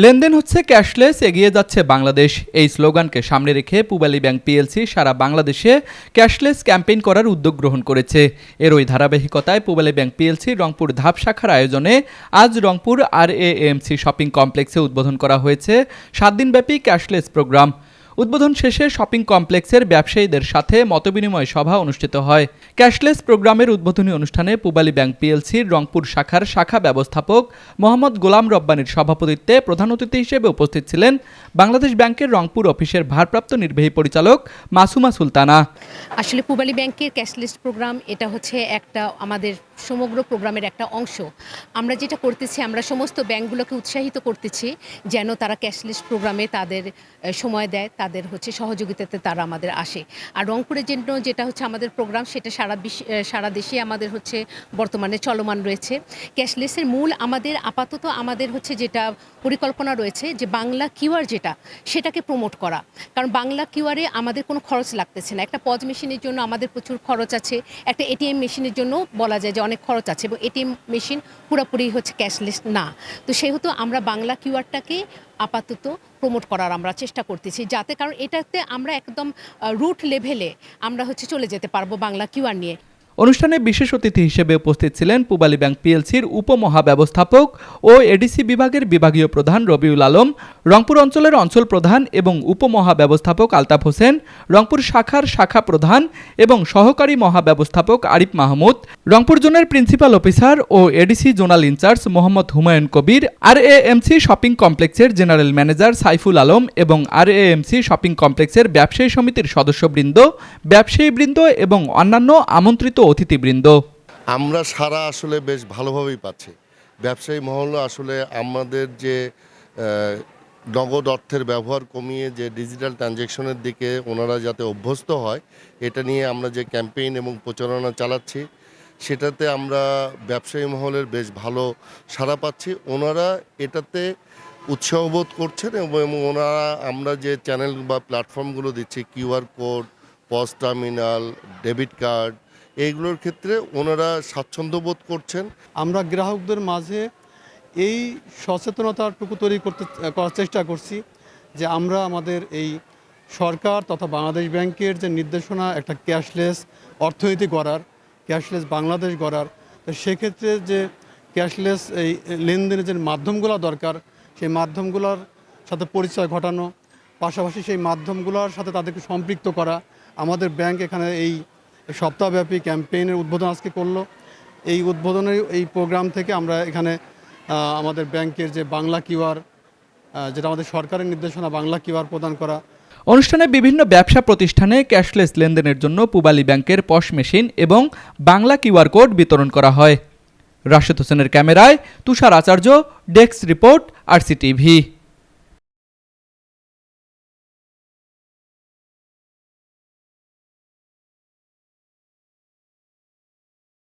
লেনদেন হচ্ছে ক্যাশলেস, এগিয়ে যাচ্ছে বাংলাদেশ। এই স্লোগানকে সামনে রেখে পূবালী ব্যাংক পিএলসি সারা বাংলাদেশে ক্যাশলেস ক্যাম্পেইন করার উদ্যোগ গ্রহণ করেছে। এরই ধারাবাহিকতায় পূবালী ব্যাংক পিএলসি রংপুর ধাপ শাখার আয়োজনে আজ রংপুর RAMC শপিং কমপ্লেক্সে উদ্বোধন করা হয়েছে 7 দিনব্যাপী ক্যাশলেস প্রোগ্রাম। উদ্বোধন শেষে শপিং কমপ্লেক্সের ব্যবসায়ীদের সাথে মতবিনিময় সভা অনুষ্ঠিত হয়। ক্যাশলেস প্রোগ্রামের উদ্বোধনী অনুষ্ঠানে পূবালী ব্যাংক পিএলসির রংপুর শাখার শাখা ব্যবস্থাপক মোহাম্মদ গোলাম রব্বানীর সভাপতিত্বে প্রধান অতিথি হিসেবে উপস্থিত ছিলেন বাংলাদেশ ব্যাংকের রংপুর অফিসের ভারপ্রাপ্ত নির্বাহী পরিচালক মাসুমা সুলতানা। আসলে পূবালী ব্যাংকের ক্যাশলেস প্রোগ্রাম এটা হচ্ছে একটা আমাদের সমগ্র প্রোগ্রামের একটা অংশ। আমরা যেটা করতেছি, আমরা সমস্ত ব্যাংকগুলোকে উৎসাহিত করতেছি যেন তারা ক্যাশলেস প্রোগ্রামে তাদের সময় দেয়, তাদের হচ্ছে সহযোগিতাতে তারা আমাদের আসে। আর রংপুরের জন্য যেটা হচ্ছে আমাদের প্রোগ্রাম, সেটা সারা দেশে আমাদের হচ্ছে বর্তমানে চলমান রয়েছে। ক্যাশলেসের মূল আপাতত আমাদের হচ্ছে যেটা পরিকল্পনা রয়েছে যে বাংলা কিউআর যেটা, সেটাকে প্রমোট করা। কারণ বাংলা কিউআরে আমাদের কোনো খরচ লাগতেছে না। একটা পজ মেশিনের জন্য আমাদের প্রচুর খরচ আছে, একটা এটিএম মেশিনের জন্য বলা যায় যে অনেক খরচ আছে, এবং এটিএম মেশিন পুরোপুরি হচ্ছে ক্যাশলেস না। তো সেহেতু আমরা বাংলা কিউআরটাকে আপাতত প্রমোট করার আমরা চেষ্টা করতেছি, যাতে কারণ এটাতে আমরা একদম রুট লেভেলে আমরা হচ্ছে চলে যেতে পারবো বাংলা কিউআর নিয়ে। অনুষ্ঠানে বিশেষ অতিথি হিসেবে উপস্থিত ছিলেন পূবালী ব্যাংক পিএলসির উপমহাব্যবস্থাপক ও এডিসি বিভাগের বিভাগীয় প্রধান রবিউল আলম, রংপুর অঞ্চলের অঞ্চল প্রধান এবং উপমহাব্যবস্থাপক আলতাফ হোসেন, রংপুর শাখার শাখা প্রধান এবং সহকারী মহাব্যবস্থাপক আরিফ মাহমুদ, রংপুর জোনের প্রিন্সিপাল অফিসার ও ADC zonal incharge Mohammad Humayun Kabir, RAMC shopping কমপ্লেক্সের জেনারেল ম্যানেজার সাইফুল আলম এবং RAMC শপিং কমপ্লেক্সের ব্যবসায়ী সমিতির সদস্যবৃন্দ, ব্যবসায়ীবৃন্দ এবং অন্যান্য আমন্ত্রিত অতিথিবৃন্দ। আমরা সারা আসলে বেশ ভালোভাবেই পাচ্ছি। ব্যবসায়ী মহল আসলে আমাদের যে নগদ অর্থের ব্যবহার কমিয়ে যে ডিজিটাল ট্রানজ্যাকশনের দিকে ওনারা যাতে অভ্যস্ত হয়, এটা নিয়ে আমরা যে ক্যাম্পেইন এবং প্রচারণা চালাচ্ছি, সেটাতে আমরা ব্যবসায়ী মহলের বেশ ভালো সাড়া পাচ্ছি। ওনারা এটাতে উৎসাহ বোধ করছেন এবং ওনারা আমরা যে চ্যানেল বা প্ল্যাটফর্মগুলো দিচ্ছি, QR code, POS terminal, debit card, এইগুলোর ক্ষেত্রে ওনারা স্বাচ্ছন্দ্য বোধ করছেন। আমরা গ্রাহকদের মাঝে এই সচেতনতাটুকু তৈরি করার চেষ্টা করছি যে আমরা আমাদের এই সরকার তথা বাংলাদেশ ব্যাংকের যে নির্দেশনা, একটা ক্যাশলেস অর্থনীতি গড়ার, ক্যাশলেস বাংলাদেশ গড়ার, তো সেক্ষেত্রে যে ক্যাশলেস এই লেনদেনের যে মাধ্যমগুলো দরকার, সেই মাধ্যমগুলোর সাথে পরিচয় ঘটানো, পাশাপাশি সেই মাধ্যমগুলোর সাথে তাদেরকে সম্পৃক্ত করা। আমাদের ব্যাংক এখানে এই সপ্তাহব্যাপী ক্যাম্পেইনের উদ্বোধন আজকে করলো। এই উদ্বোধনের এই প্রোগ্রাম থেকে আমরা এখানে আমাদের ব্যাংকের যে বাংলা কিউআর, যেটা আমাদের সরকারের নির্দেশনা, বাংলা কিউআর প্রদান করা। অনুষ্ঠানে বিভিন্ন ব্যবসা প্রতিষ্ঠানে ক্যাশলেস লেনদেনের জন্য পূবালী ব্যাংকের পস মেশিন এবং বাংলা কিউআর কোড বিতরণ করা হয়। রাশেদ হোসেনের ক্যামেরায় তুষার আচার্য, ডেস্ক রিপোর্ট, RCTV।